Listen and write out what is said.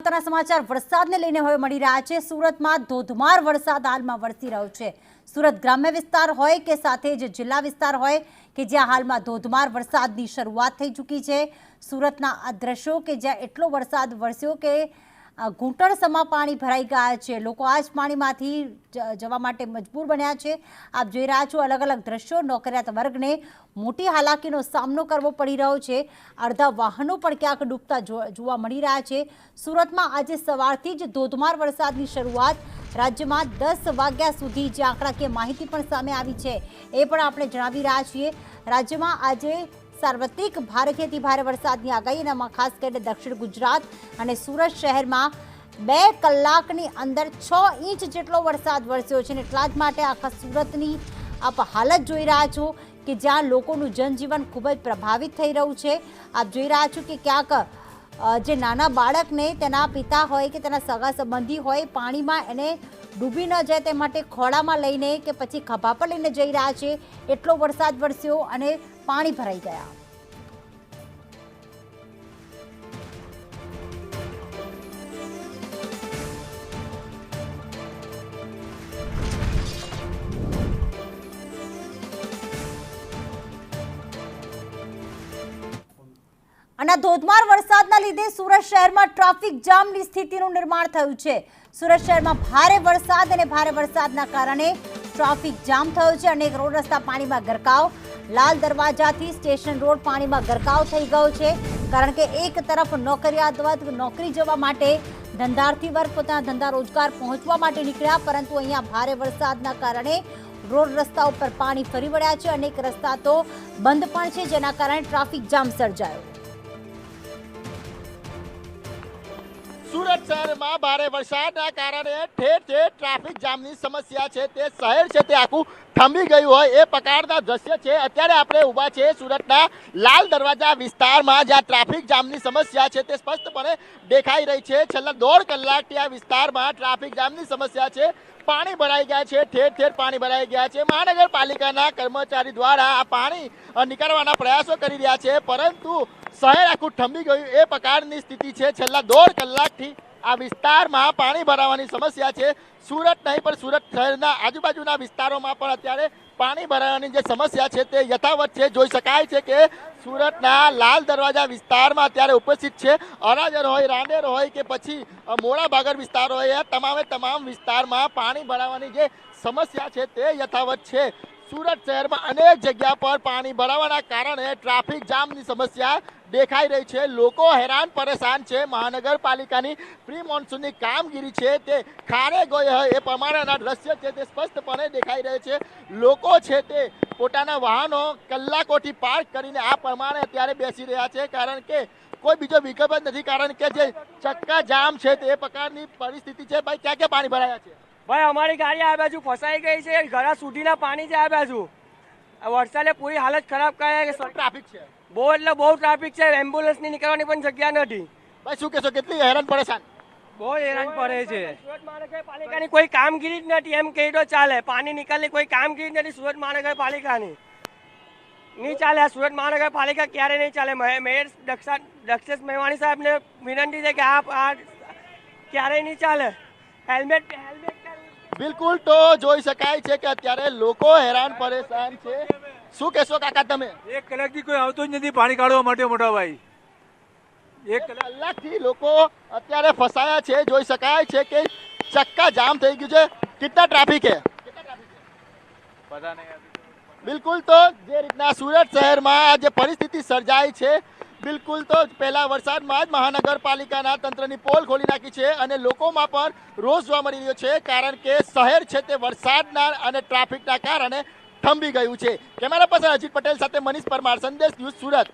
મહત્વના સમાચાર વરસાદને લઈને હવે મળી રહ્યા છે। સુરતમાં ધોધમાર વરસાદ હાલમાં વરસી રહ્યો છે। સુરત ગ્રામ્ય વિસ્તાર હોય કે સાથે જ જિલ્લા વિસ્તાર હોય કે જ્યાં હાલમાં ધોધમાર વરસાદની શરૂઆત થઈ ચૂકી છે। સુરતના આ દ્રશ્યો કે જ્યાં એટલો વરસાદ વરસ્યો કે ઘૂંટણસમાં પાણી ભરાઈ ગયા છે। લોકો આ જ પાણીમાંથી જવા માટે મજબૂર બન્યા છે। આપ જોઈ રહ્યા છો અલગ અલગ દ્રશ્યો। નોકરિયાત વર્ગને મોટી હાલાકીનો સામનો કરવો પડી રહ્યો છે। અડધા વાહનો પણ ક્યાંક ડૂબતા જોવા મળી રહ્યા છે। સુરતમાં આજે સવારથી જ ધોધમાર વરસાદની શરૂઆત રાજ્યમાં 10 વાગ્યા સુધી જે આંકડાકીય માહિતી પણ સામે આવી છે એ પણ આપણે જણાવી રહ્યા છીએ। રાજ્યમાં આજે સાર્વત્રિક ભારેથી ભારે વરસાદની આગાહી, એનામાં ખાસ કરીને દક્ષિણ ગુજરાત અને સુરત શહેરમાં 2 કલાકની અંદર 6 ઇંચ જેટલો વરસાદ વરસ્યો છે। એટલા જ માટે આખા સુરતની આપ હાલત જોઈ રહ્યા છો કે જ્યાં લોકોનું જનજીવન ખૂબ જ પ્રભાવિત થઈ રહ્યું છે। આપ જોઈ રહ્યા છો કે ક્યાંક જે નાના બાળકને તેના પિતા હોય કે તેના સગા સંબંધી હોય પાણીમાં એને ડૂબી ન જાય તે માટે ખોળામાં લઈને કે પછી ખભા પર લઈને જઈ રહ્યા છે। એટલો વરસાદ વરસ્યો અને પાણી ભરાઈ ગયા। અને ધોધમાર વરસાદના લીધે સુરત શહેરમાં ટ્રાફિક જામની સ્થિતિનું નિર્માણ થયું છે। સુરત શહેરમાં ભારે વરસાદ અને ભારે વરસાદના કારણે ટ્રાફિક જામ થયો છે। અનેક રોડ રસ્તા પાણીમાં ગરકાવ, લાલ દરવાજાથી સ્ટેશન રોડ પાણીમાં ગરકાવ થઈ ગયો છે। કારણ કે એક તરફ નોકરિયાત વર્ગ નોકરી જવા માટે, ધંધાર્થી વર્ગ પોતાના ધંધા રોજગાર પહોંચવા માટે નીકળ્યા, પરંતુ અહીંયા ભારે વરસાદના કારણે રોડ રસ્તા ઉપર પાણી ફરી વળ્યા છે। અનેક રસ્તા તો બંધ પણ છે, જેના કારણે ટ્રાફિક જામ સર્જાયો। સુરત શહેરમાં ભારે વરસાદના કારણે ઠેર ઠેર ટ્રાફિક જામની સમસ્યા છે તે શહેર છે તે આખું થંભી ગયું હોય એ પ્રકારના દ્રશ્ય છે। અત્યારે આપણે ઊભા છે સુરતના લાલ દરવાજા વિસ્તારમાં, જ્યાં ટ્રાફિક જામની સમસ્યા છે તે સ્પષ્ટપણે દેખાઈ રહી છે। છેલ્લા 1.5 કલાકથી આ વિસ્તારમાં ટ્રાફિક જામની સમસ્યા છે। પાણી ભરાઈ ગયા છે, ઠેર ઠેર પાણી ભરાઈ ગયા છે। મહાનગરપાલિકાના કર્મચારી દ્વારા આ પાણી નીકાળવાના પ્રયાસો કરી રહ્યા છે, પરંતુ શહેર આખું થંભી ગયું એ પ્રકારની સ્થિતિ છે। છેલ્લા 1.5 કલાકથી આ વિસ્તારમાં પાણી ભરાવાની સમસ્યા છે। સુરત નહીં પણ સુરત શહેરના આજુબાજુના વિસ્તારોમાં પણ અત્યારે પાણી ભરાવાની જે સમસ્યા છે તે યથાવત છે। જોઈ શકાય છે કે સુરતના લાલ દરવાજા વિસ્તારમાં અત્યારે ઉપસ્થિત છે। અરાજર હોય, રાંદેર હોય કે પછી મોડા ભાગર વિસ્તાર હોય, તમામ વિસ્તારમાં પાણી ભરાવાની જે સમસ્યા છે તે યથાવત છે। સુરત શહેરમાં અનેક જગ્યા પર પાણી ભરાવાના કારણે ટ્રાફિક જામની સમસ્યા દેખાઈ રહી છે। લોકો હેરાન પરેશાન છે। મહાનગરપાલિકાની પ્રી મોન્સૂનની કામગીરી છે તે ખાને ગઈ હોય એ પ્રમાણેના દ્રશ્ય છે તે સ્પષ્ટપણે દેખાઈ રહે છે। લોકો છે તે પોતાના વાહનો કલાકોથી પાર્ક કરીને આ પ્રમાણે અત્યારે બેસી રહ્યા છે, કારણ કે કોઈ બીજો વિકલ્પ જ નથી, કારણ કે જે ચક્કા જામ છે તે પ્રકારની પરિસ્થિતિ છે। ભાઈ, ક્યાં ક્યાં પાણી ભરાયા છે? ભાઈ, અમારી ગાડી આ બાજુ ફસાઈ ગઈ છે, ઘણા સુધીના પાણી છે આ બાજુ। વરસાદે પૂરી હાલત ખરાબ કરે। ટ્રાફિક છે બહુ એટલે બહુ ટ્રાફિક છે, એમ્બ્યુલન્સની નીકળવાની પણ જગ્યા નથી। ભાઈ, શું કહેશો, કેટલી હેરાન પરેશાન? બહુ હેરાન પડે છે। સુરત મહાનગરપાલિકાની કોઈ કામગીરી જ નથી, એમ કહી તો ચાલે। પાણી નિકાલની કોઈ કામગીરી નથી સુરત મહાનગરપાલિકાની, નહીં ચાલે। આ સુરત મહાનગરપાલિકા ક્યારે નહીં ચાલે। મેયર દક્ષેશ મેવાણી સાહેબને વિનંતી છે કે આ ક્યારેય નહીં ચાલે। હેલ્મેટ બિલકુલ, તો જોઈ શકાય છે કે અત્યારે લોકો હેરાન પરેશાન છે। શું કહેશો કાકા તમે? 1 કલાકથી કોઈ આવતો જ નથી પાણી કાઢવા માટે મોટા ભાઈ। 1 કલાકથી લોકો અત્યારે ફસાયા છે। જોઈ શકાય છે કે ચક્કા જામ થઈ ગયું છે। કેટલા ટ્રાફિક છે? પતા નહીં। બિલકુલ, તો જે રીતના સુરત શહેરમાં જે પરિસ્થિતિ સર્જાઈ છે, બિલકુલ તો પહેલા વરસાદમાં જ મહાનગરપાલિકાના તંત્રની પોલ ખોલી નાખી છે અને લોકોમાં પણ રોષ જોવા મળી રહ્યો છે, કારણ કે શહેર છે તે વરસાદના અને ટ્રાફિકના કારણે થંભી ગયું છે। કેમેરા પર્સન અજીત પટેલ સાથે મનીષ પરમાર, સંદેશ ન્યૂઝ, સુરત।